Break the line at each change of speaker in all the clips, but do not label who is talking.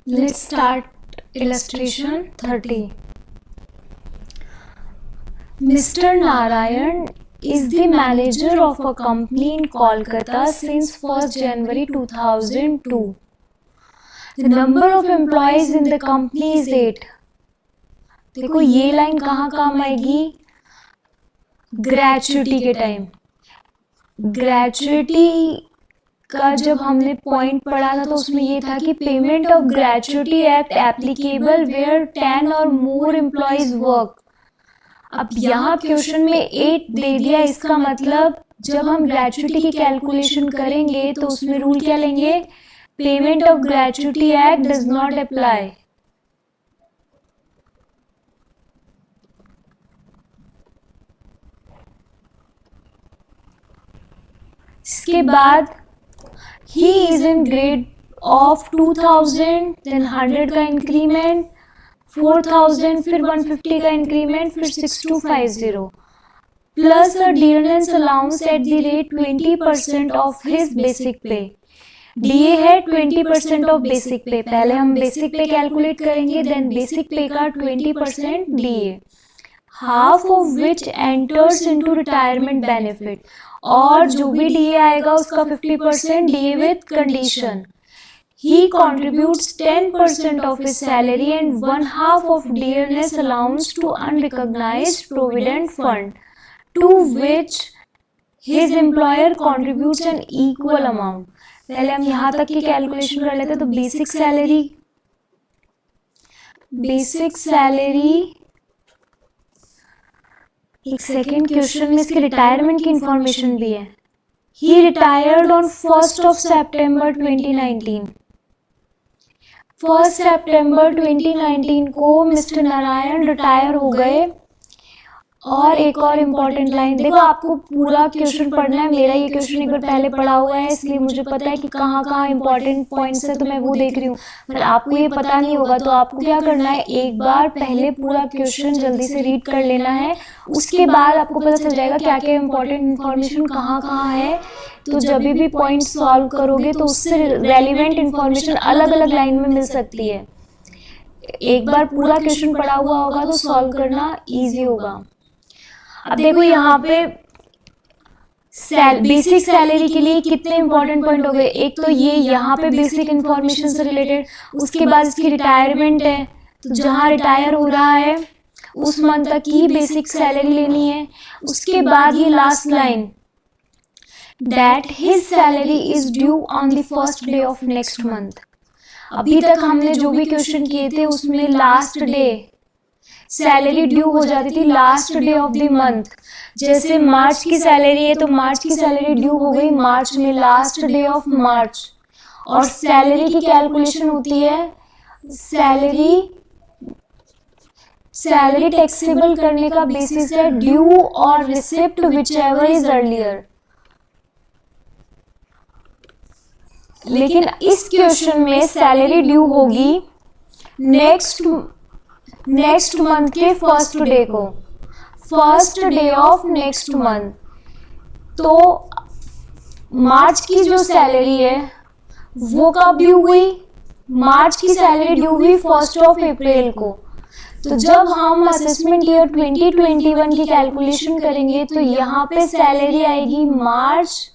Let's start illustration 30. Mr. Narayan is the manager of a company in Kolkata since 1st January 2002. The number of employees in the company is 8. देखो ये line कहाँ काम आएगी? Gratuity के time. Gratuity का जब हमने point पढ़ा था तो उसमें ये था कि payment of gratuity act applicable where 10 और मोर एम्प्लॉयज वर्क. अब यहाँ क्वेश्चन में 8 दे दिया, इसका मतलब जब हम ग्रेचुइटी की कैलकुलेशन करेंगे तो उसमें रूल क्या लेंगे? Payment of gratuity act does not apply. इसके बाद he is in grade of 2000, then 100 का इंक्रीमेंट, 4000, फिर 150 का इंक्रीमेंट, फिर 6250 plus a dearness allowance at the rate 20% of his basic पे. डीए है 20% ऑफ बेसिक पे. पहले हम बेसिक पे कैलकुलेट करेंगे, देन बेसिक पे का 20% DA, half of which enters into retirement benefit. और जो भी डीए आएगा उसका 50% DA with condition. He contributes 10% of his salary and 1/2 of dearness allowance to unrecognized provident fund, to which his employer contributes an equal amount. पहले हम यहाँ तक की कैलकुलेशन कर लेते हैं. तो बेसिक सैलरी एक सेकेंड क्वेश्चन में इसके रिटायरमेंट की इंफॉर्मेशन भी है. He retired on 1st of September 2019. 1 सितंबर 2019 को मिस्टर नारायण रिटायर हो गए. और एक और इम्पॉर्टेंट लाइन देखो, आपको पूरा क्वेश्चन पढ़ना है. मेरा ये क्वेश्चन एक बार पहले पढ़ा हुआ है इसलिए मुझे पता है कि कहाँ कहाँ इम्पॉर्टेंट पॉइंट्स है, तो मैं वो देख रही हूँ. पर आपको ये पता नहीं होगा तो आपको क्या करना है, एक बार पहले पूरा क्वेश्चन जल्दी से रीड कर लेना है. उसके बाद आपको पता चल जाएगा क्या क्या इम्पॉर्टेंट इन्फॉर्मेशन कहाँ कहाँ है. तो जब भी पॉइंट सॉल्व करोगे तो उससे रेलिवेंट इन्फॉर्मेशन अलग अलग लाइन में मिल सकती है. एक बार पूरा क्वेश्चन पढ़ा हुआ होगा तो सॉल्व करना ईजी होगा. अब देखो यहाँ पे बेसिक सैलरी के लिए कितने इंपॉर्टेंट पॉइंट हो गए. एक तो ये यहाँ पे बेसिक इंफॉर्मेशन से रिलेटेड, उसके बाद इसकी रिटायरमेंट है, तो जहाँ रिटायर हो रहा है उस मंथ तक की बेसिक सैलरी लेनी है. उसके बाद ये last line, that his salary is due on the first day of next month. अभी तक हमने जो भी क्वेश्चन किए थे उसमें लास्ट डे सैलरी ड्यू हो जाती थी, last day of the month. जैसे मार्च की सैलरी है तो मार्च की सैलरी ड्यू हो गई मार्च में, लास्ट डे ऑफ मार्च. और सैलरी की कैलकुलेशन होती है, सैलरी टैक्सेबल करने का बेसिस है ड्यू और रिसिप्ट विचएवर इज अर्लियर. लेकिन इस क्वेश्चन में सैलरी ड्यू होगी नेक्स्ट मंथ के फर्स्ट डे को, first day of next month. तो मार्च की जो सैलरी है वो कब ड्यू हुई? मार्च की सैलरी ड्यू हुई 1 अप्रैल को. तो जब हम असेसमेंट ईयर 2021 की कैलकुलेशन करेंगे तो यहाँ पे सैलरी आएगी मार्च,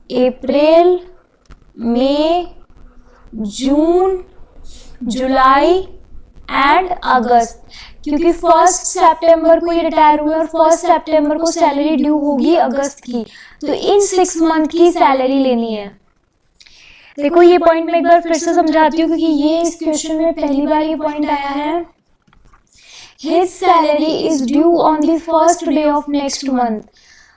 अप्रैल, मई, जून, जुलाई एंड अगस्त. क्योंकि 1 सितंबर को ये रिटायर हुए और 1 सितंबर को सैलरी ड्यू होगी अगस्त की, तो इन 6 मंथ की सैलरी लेनी है. देखो ये पॉइंट मैं एक बार फिर से समझाती हूँ क्योंकि ये इस क्वेश्चन में पहली बार ये पॉइंट आया है. His salary is due on the first day of next month.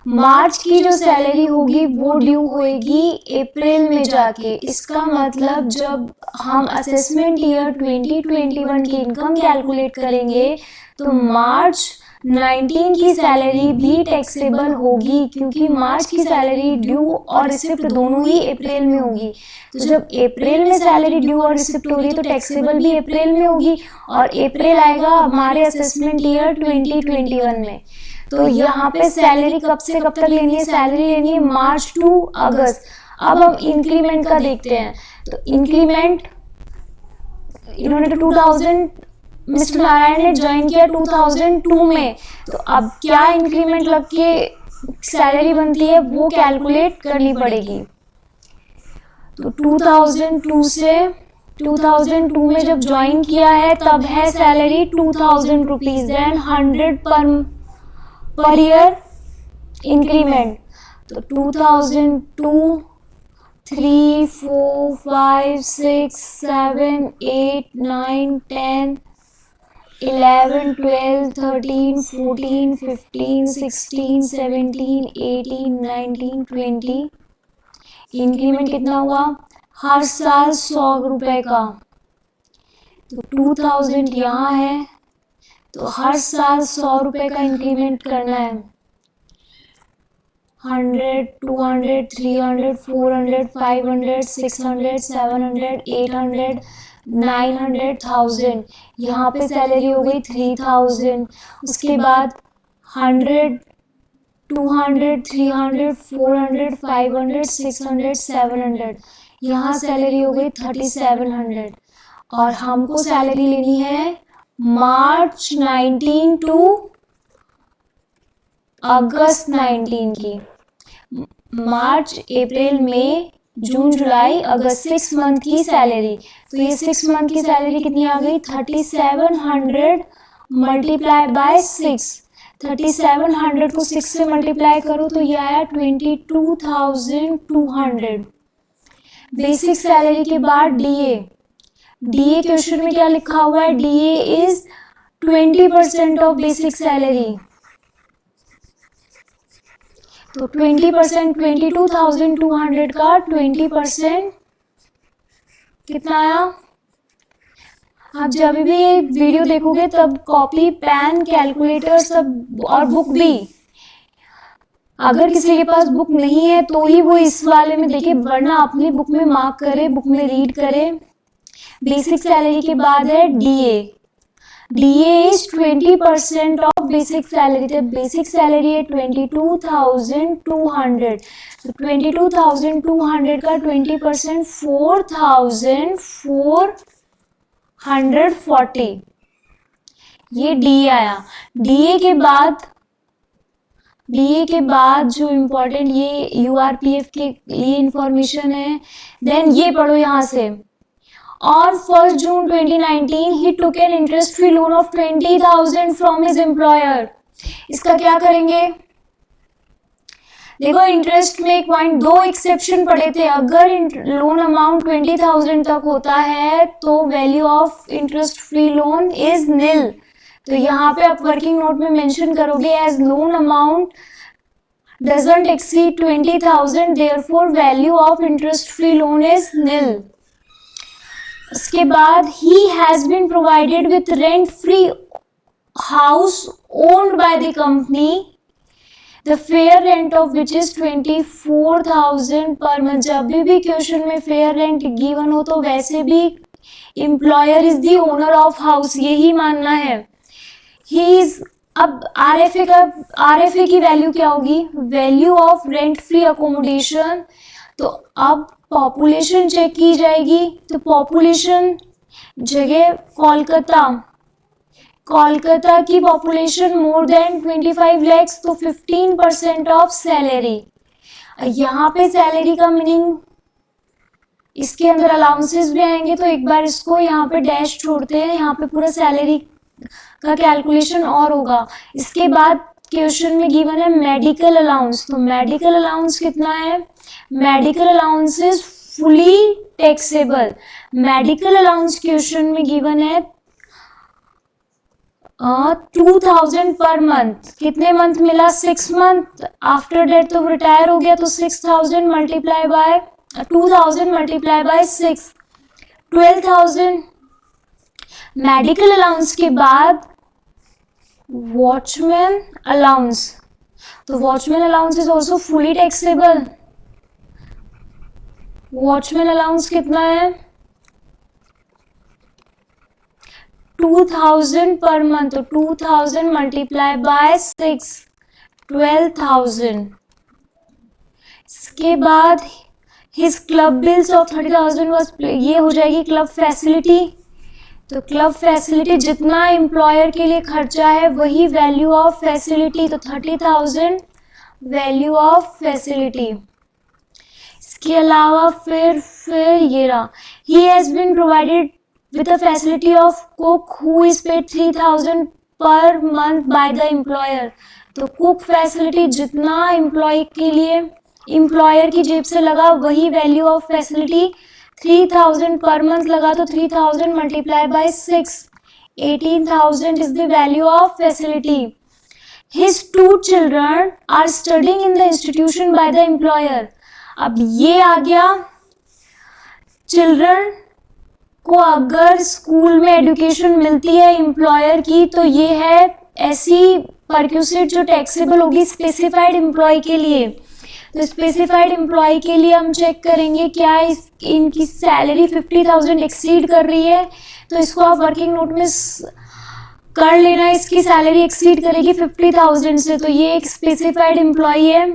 मार्च की जो सैलरी होगी वो ड्यू होएगी अप्रैल में जाके. इसका मतलब जब हम असेसमेंट ईयर 2021 की इनकम कैलकुलेट करेंगे तो मार्च 19 की सैलरी भी टैक्सेबल होगी, क्योंकि मार्च की सैलरी ड्यू और रिसिप्ट दोनों ही अप्रैल में होगी. तो जब अप्रैल में सैलरी ड्यू और रिसिप्ट हो रही है तो टैक्सेबल भी अप्रैल में होगी, और अप्रैल आएगा हमारे असेसमेंट ईयर 2021 में. तो यहाँ पे सैलरी कब से कब तक लेनी है? सैलरी लेनी है मार्च टू अगस्त. अब हम इंक्रीमेंट का देखते हैं। तो इंक्रीमेंट इन्होंने तो 2000 मिस्टर नारायण ने ज्वाइन किया 2002 में, तो अब क्या इंक्रीमेंट लग के सैलरी बनती है वो कैलकुलेट करनी पड़ेगी। तो 2002 से 2002 में जब ज्वाइन किया है तब है salary 2000 rupees, then 100 per year increment. तो 2002 3 4 5 6 7 8 9 10 11 12 13 14 15 16 17 18 19 20 इंक्रीमेंट कितना हुआ हर साल 100 रुपए का। तो 2000 यहाँ है तो हर साल 100 रुपए का इंक्रीमेंट करना है। 100 200 300 400 500 600 700 800 900 1000 यहाँ पे सैलरी हो गई 3000। उसके बाद 100 200 300 400 500 600 700 यहाँ सैलरी हो गई 3700। और हमको सैलरी लेनी है मार्च 19 टू अगस्त 19 की। मार्च अप्रैल मई जून जुलाई अगस्त 6 मंथ की सैलरी। तो ये 6 मंथ की सैलरी कितनी आ गई 3700 मल्टीप्लाई बाय 6। 3700 को 6 से मल्टीप्लाई करो तो ये आया 22,200। बेसिक सैलरी के बाद डीए। डीए क्वेश्चन में क्या लिखा हुआ है DA is 20% of basic salary. तो 20% 22,200 का 20% कितना आया। आप जब भी ये वीडियो देखोगे तब कॉपी पेन कैलकुलेटर सब और बुक भी, अगर किसी के पास बुक नहीं है तो ही वो इस वाले में देखे, वरना अपनी बुक में मार्क करे, बुक में रीड करे। बेसिक सैलरी के बाद है DA. DA is 20% of basic salary. तो बेसिक सैलरी है 22,200। तो 22,200 का 20% 4,440 ये डी आया। डीए के बाद जो इम्पोर्टेंट ये यूआरपीएफ के लिए इंफॉर्मेशन है, देन ये पढ़ो यहाँ से। On 1st June 2019, he took an interest-free loan of 20,000 from his employer. इसका क्या करेंगे देखो, इंटरेस्ट में एक पॉइंट, दो एक्सेप्शन पढ़े थे। अगर लोन अमाउंट 20,000 तक होता है तो value of interest free loan is nil. तो यहाँ पे आप वर्किंग नोट में मेंशन करोगे as loan amount doesn't exceed 20,000, therefore value of interest free loan is nil. उसके बाद he has been provided with rent free house owned by the company, the fair rent of which is 24,000 per month। जब भी question में fair rent given हो तो वैसे भी employer is the owner of house, यही मानना है। he is, अब आरएफए की वैल्यू क्या होगी, value of rent free accommodation. तो अब पॉपुलेशन चेक की जाएगी। तो पॉपुलेशन जगह कोलकाता की पॉपुलेशन मोर देन 25 lakhs, तो 15% ऑफ सैलरी। यहाँ पे सैलरी का मीनिंग, इसके अंदर अलाउंसेस भी आएंगे, तो एक बार इसको यहाँ पे डैश छोड़ते हैं, यहाँ पे पूरा सैलरी का कैलकुलेशन और होगा। इसके बाद क्वेश्चन में गिवन है मेडिकल अलाउंस। तो मेडिकल अलाउंस कितना है, medical allowance is fully taxable. Medical allowance question में गिवन है 2,000 पर मंथ। कितने मंथ मिला, 6 मंथ। आफ्टर डेट तो रिटायर हो गया, तो 6,000 multiply by 2,000 multiply by 6, 12,000। Medical allowance के बाद वॉचमैन अलाउंस। तो watchman allowance is also fully taxable. Watchman allowance कितना है 2,000 पर मंथ। तो 2,000 मल्टीप्लाई बाय 6, 12,000। इसके बाद his club bills of 30,000 was, ये हो जाएगी क्लब फैसिलिटी। तो क्लब फैसिलिटी जितना एम्प्लॉयर के लिए खर्चा है वही वैल्यू ऑफ फैसिलिटी, तो 30,000 वैल्यू ऑफ फैसिलिटी। इसके अलावा फिर ये रहा, he has been provided with the facility of cook who is paid 3,000 per month by the employer. तो कुक फैसिलिटी जितना एम्प्लॉय के लिए एम्प्लॉयर की जेब से लगा वही value of facility, 3,000 per month लगा तो 3,000 multiply by 6, 18,000 is the value of facility. His 2 children are studying in the institution by the employer। अब ये आ गया, चिल्ड्रन को अगर स्कूल में एजुकेशन मिलती है एम्प्लॉयर की तो ये है ऐसी परक्यूसिट जो टैक्सेबल होगी स्पेसिफाइड एम्प्लॉय के लिए। तो स्पेसिफाइड एम्प्लॉय के लिए हम चेक करेंगे क्या इनकी सैलरी 50,000 एक्सीड कर रही है, तो इसको आप वर्किंग नोट में कर लेना, इसकी सैलरी एक्सीड करेगी 50,000 से, तो ये एक स्पेसिफाइड एम्प्लॉय है।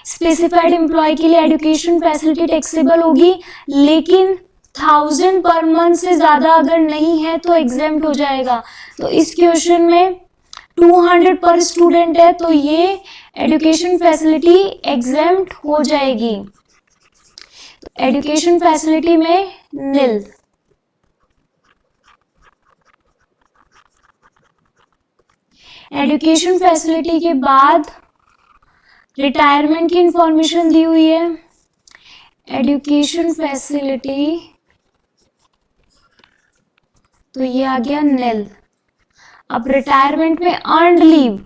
स्पेसिफाइड एम्प्लॉय के लिए एजुकेशन फैसिलिटी टैक्सेबल होगी, लेकिन 1,000 पर मंथ से ज्यादा अगर नहीं है तो एग्जेम्प्ट हो जाएगा। तो इस क्वेश्चन में 200 पर स्टूडेंट है तो ये एजुकेशन फैसिलिटी एग्जेम्प्ट हो जाएगी। तो एजुकेशन फैसिलिटी में नील। एजुकेशन फैसिलिटी के बाद रिटायरमेंट की इंफॉर्मेशन दी हुई है। एजुकेशन फैसिलिटी तो ये आ गया नील। अब रिटायरमेंट में earned leave,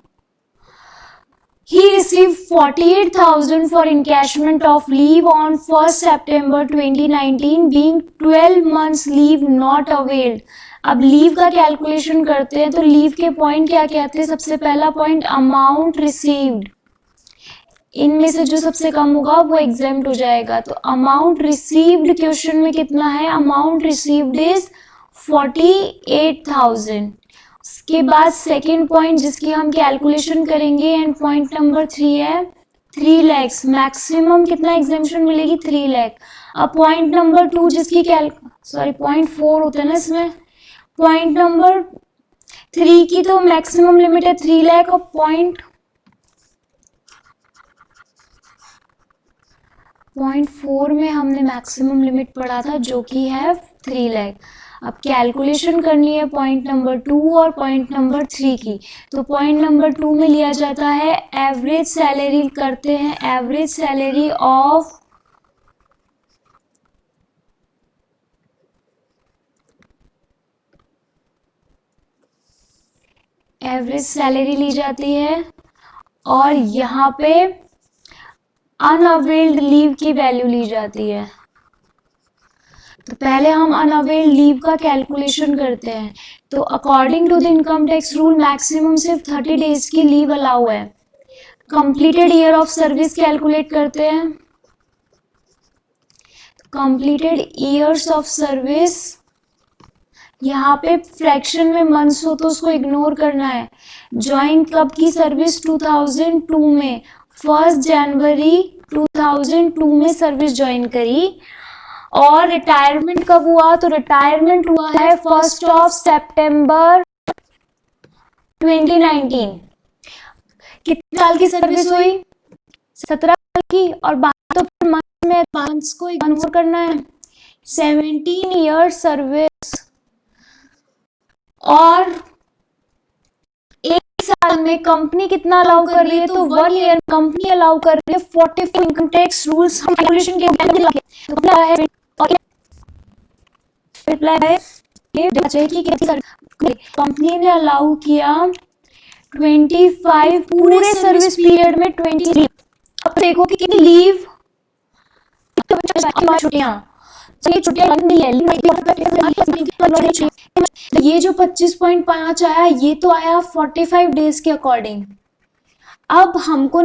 he received 48,000 for encashment of leave on 1st September 2019 being 12 months leave not availed। अब लीव का कैलकुलेशन करते हैं तो लीव के पॉइंट क्या क्या थे। सबसे पहला पॉइंट अमाउंट रिसीव्ड, इनमें से जो सबसे कम होगा वो एग्जेम्प्ट हो जाएगा। तो अमाउंट रिसीव्ड क्वेश्चन में कितना है, अमाउंट रिसीव्ड इज 48,000। उसके बाद सेकेंड पॉइंट जिसकी हम कैलकुलेशन करेंगे एंड पॉइंट नंबर 3 है 3 लाख, मैक्सिमम कितना एग्जेम्पशन मिलेगी 3 लाख। अब पॉइंट नंबर 2 जिसकी पॉइंट 4 होता है ना इसमें, पॉइंट नंबर 3 की तो मैक्सिमम लिमिट है 3 लाख और पॉइंट 4 में हमने मैक्सिमम लिमिट पढ़ा था जो कि है 3 लाख। अब कैलकुलेशन करनी है पॉइंट नंबर 2 और पॉइंट नंबर 3 की। तो पॉइंट नंबर 2 में लिया जाता है एवरेज सैलरी, करते हैं average salary of average salary ली जाती है और यहाँ पे अनअवेल्ड लीव की वैल्यू ली जाती है। तो पहले हम अनअवेल्ड लीव का कैलकुलेशन करते हैं। तो according to the income tax rule maximum सिर्फ 30 डेज की लीव अलाउ है। Completed year of service calculate करते हैं। कंप्लीटेड ईयर्स ऑफ सर्विस, यहाँ पे फ्रैक्शन में मंथ्स हो तो उसको इग्नोर करना है। ज्वाइन कब की सर्विस, 2002 में, 1 जनवरी 2002 में सर्विस ज्वाइन करी। और रिटायरमेंट कब हुआ, तो रिटायरमेंट हुआ है 1 सितंबर 2019। कितने साल की सर्विस हुई, 17 साल की, और बाकी तो फिर मंथ्स में मंथ्स को इग्नोर करना है। 17 ईयर सर्विस और एक साल में कंपनी कितना अलाउ कर रही है, तो 1 ईयर कंपनी अलाउ कर रही है 44 इनकम टैक्स रूल्स हम कैलकुलेशन के कंपनी ने अलाउ किया 25 पूरे सर्विस पीरियड में 23। अब देखो कि कितनी लीव, छुट्टियां, ये जो 25.5 आया ये तो आया 45 डेज के अकॉर्डिंग। अब हमको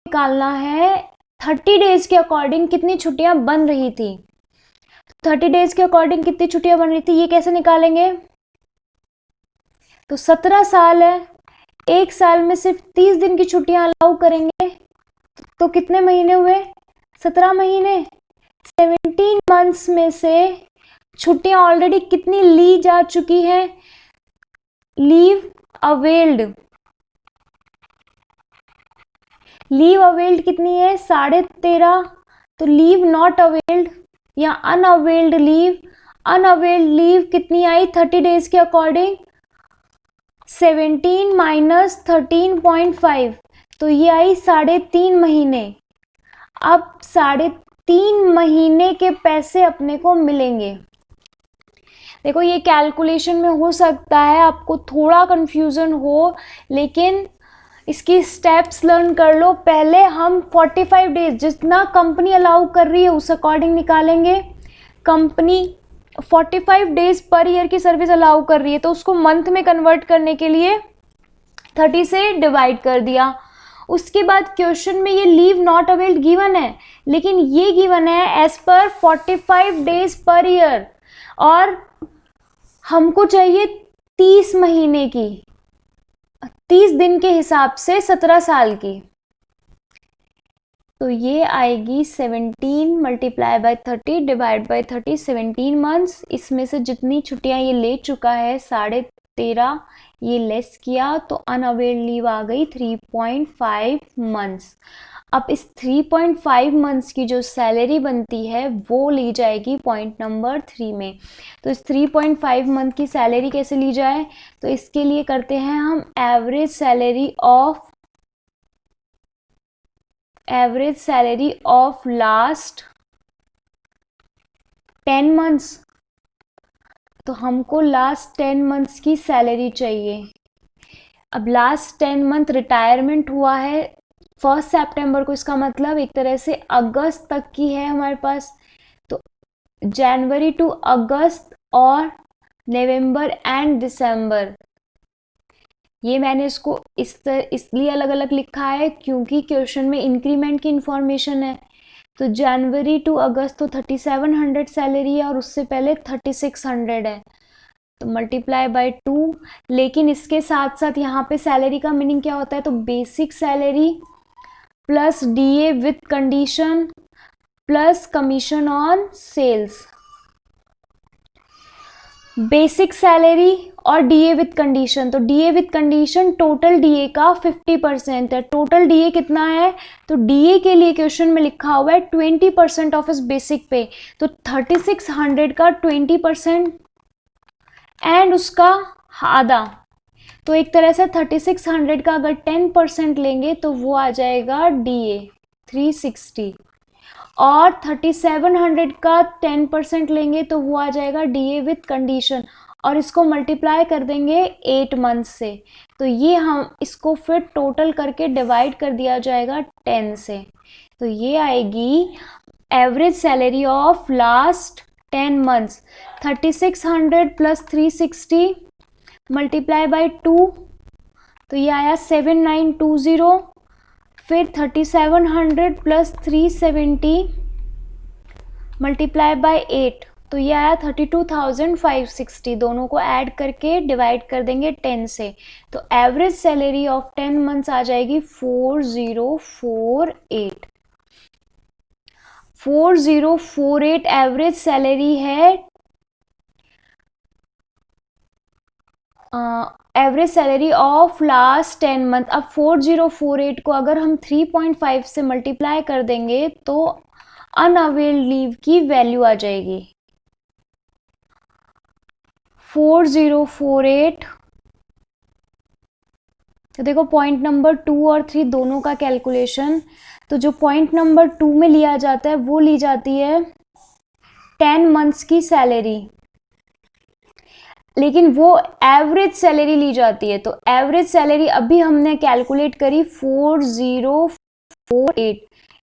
निकालना है 30 डेज के अकॉर्डिंग कितनी छुट्टियां बन रही थी। 30 डेज के अकॉर्डिंग कितनी छुट्टियां बन रही थी, ये कैसे निकालेंगे? तो 17 साल है, एक साल में सिर्फ 30 दिन की छुट्टियां अलाउ करेंगे, तो कितने महीने हुए? 17 महीने। 17 मंथ्स में से छुट्टियां ऑलरेडी कितनी ली जा चुकी हैं? लीव अवेल्ड, लीव अवेल्ड कितनी है? 13.5। तो लीव नॉट अवेल्ड या अनअवेल्ड लीव, अनअवेल्ड लीव कितनी आई 30 डेज के अकॉर्डिंग? 17 माइनस 13.5, तो ये आई 3.5 महीने। अब 3.5 महीने के पैसे अपने को मिलेंगे। देखो ये कैलकुलेशन में हो सकता है आपको थोड़ा कंफ्यूजन हो, लेकिन इसकी स्टेप्स लर्न कर लो। पहले हम 45 डेज जितना कंपनी अलाउ कर रही है उस अकॉर्डिंग निकालेंगे। कंपनी 45 डेज पर ईयर की सर्विस अलाउ कर रही है, तो उसको मंथ में कन्वर्ट करने के लिए 30 से डिवाइड कर दिया। उसके बाद क्वेश्चन में ये लीव नॉट अवेल्ड गिवन है, लेकिन ये गिवन है as per 45 days per year, और हमको चाहिए 30 महीने की, 30 दिन के हिसाब से 17 साल की। तो ये आएगी 17 multiply by 30 divide by 30, 17 months. इसमें से जितनी छुट्टियां ये ले चुका है 13.5, ये लेस किया तो अनअवेल्ड लीव आ गई 3.5 मंथ्स। अब इस 3.5 मंथ्स की जो सैलरी बनती है वो ली जाएगी पॉइंट नंबर 3 में। तो इस 3.5 मंथ की सैलरी कैसे ली जाए? तो इसके लिए करते हैं हम average salary of last 10 months. तो हमको लास्ट 10 मंथ्स की सैलरी चाहिए। अब लास्ट 10 मंथ रिटायरमेंट हुआ है 1 सितंबर को, इसका मतलब एक तरह से अगस्त तक की है हमारे पास। तो जनवरी टू अगस्त और नवंबर एंड दिसंबर, ये मैंने इसको इसलिए अलग अलग लिखा है क्योंकि क्वेश्चन में इंक्रीमेंट की इंफॉर्मेशन है। तो जनवरी टू अगस्त तो 3700 सैलरी है और उससे पहले 3600 है, तो मल्टीप्लाई बाय 2। लेकिन इसके साथ साथ यहाँ पे सैलरी का मीनिंग क्या होता है? तो basic salary plus DA with condition plus commission on sales. Basic salary और डीए विथ कंडीशन, तो DA with condition total DA का 50% है। टोटल डीए कितना है? तो डीए के लिए क्वेश्चन में लिखा हुआ है 20% ऑफ इस बेसिक पे, तो 3600 का 20% एंड उसका आधा, तो एक तरह से 3600 का अगर 10% लेंगे तो वो आ जाएगा डीए 360, और 3700 का 10% लेंगे तो वो आ जाएगा डीए विथ कंडीशन, और इसको मल्टीप्लाई कर देंगे 8 मंथ से। तो ये हम इसको फिर टोटल करके डिवाइड कर दिया जाएगा 10 से, तो ये आएगी average salary of last 10 months 3600 plus 360 multiply by 2, तो ये आया 7920, फिर 3700 प्लस 370 मल्टीप्लाई बाय 8, तो ये आया 32,560। दोनों को ऐड करके डिवाइड कर देंगे 10 से, तो एवरेज सैलरी ऑफ 10 मंथ्स आ जाएगी 4048। 4048 एवरेज सैलरी है, average salary of last 10 month. अब 4048 को अगर हम 3.5 से मल्टीप्लाई कर देंगे तो अनअवेल्ड लीव की वैल्यू आ जाएगी 4048। तो देखो पॉइंट नंबर 2 और 3 दोनों का कैलकुलेशन, तो जो पॉइंट नंबर 2 में लिया जाता है वो ली जाती है 10 मंथ्स की सैलरी, लेकिन वो एवरेज सैलरी ली जाती है। तो एवरेज सैलरी अभी हमने कैलकुलेट करी 4048,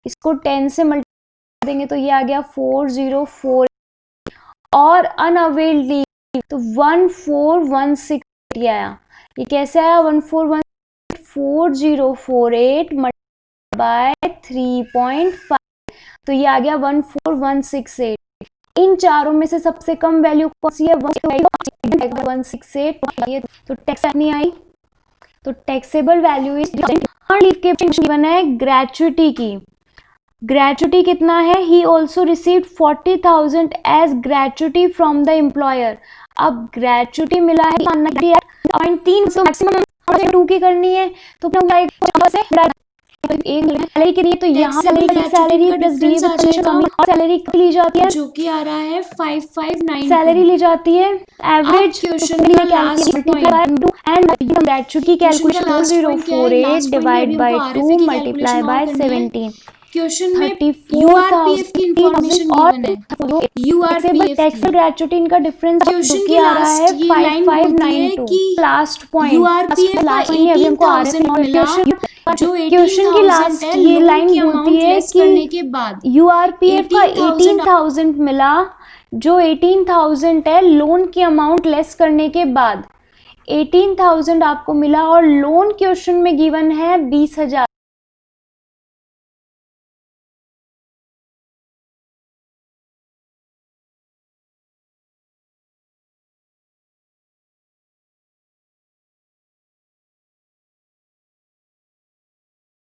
इसको 10 से मल्टीप्लाई देंगे तो ये आ गया 404, और अनअवेल्ड लीव तो 1416 आया। ये कैसे आया? 1418 4048 बाय 3.5, तो ये आ गया 14168। इन चारों में से सबसे कम वैल्यू कौन सी है? 168, तो टैक्स नहीं आई, तो टैक्सेबल वैल्यू इज लीव के गिवन है ग्रेचुइटी की। ग्रेचुइटी कितना है? He also received 40,000 as gratuity from the employer. अब ग्रेचुइटी मिला है 3 मैक्सिमम 2 की करनी है, तो सैलरी के लिए, तो यहाँ सैलरी प्लस सैलरी ली जाती है
जो कि आ रहा है 5592।
सैलरी ली जाती है एवरेज
क्वेश्चन का last point
and gratuity calculation 048 divide by 2 multiply by 17।
Question में यूआरपीएफ की इंफॉर्मेशन गिवन है। यूआरपीएफ
टैक्सेबल ग्रेचुइटी इनका डिफरेंस
क्वेश्चन की
आ रहा है
लास्ट ये लाइन होती है कि
लास्ट पॉइंट
यूआरपीएफ का 18,000 मिला, जो
क्वेश्चन की लास्ट ये लाइन बोलती है
करने के बाद
यूआरपीएफ का 18,000 मिला, जो 18,000 है लोन की अमाउंट लेस करने के बाद 18,000 आपको मिला, और लोन क्वेश्चन में गिवन है 20,000।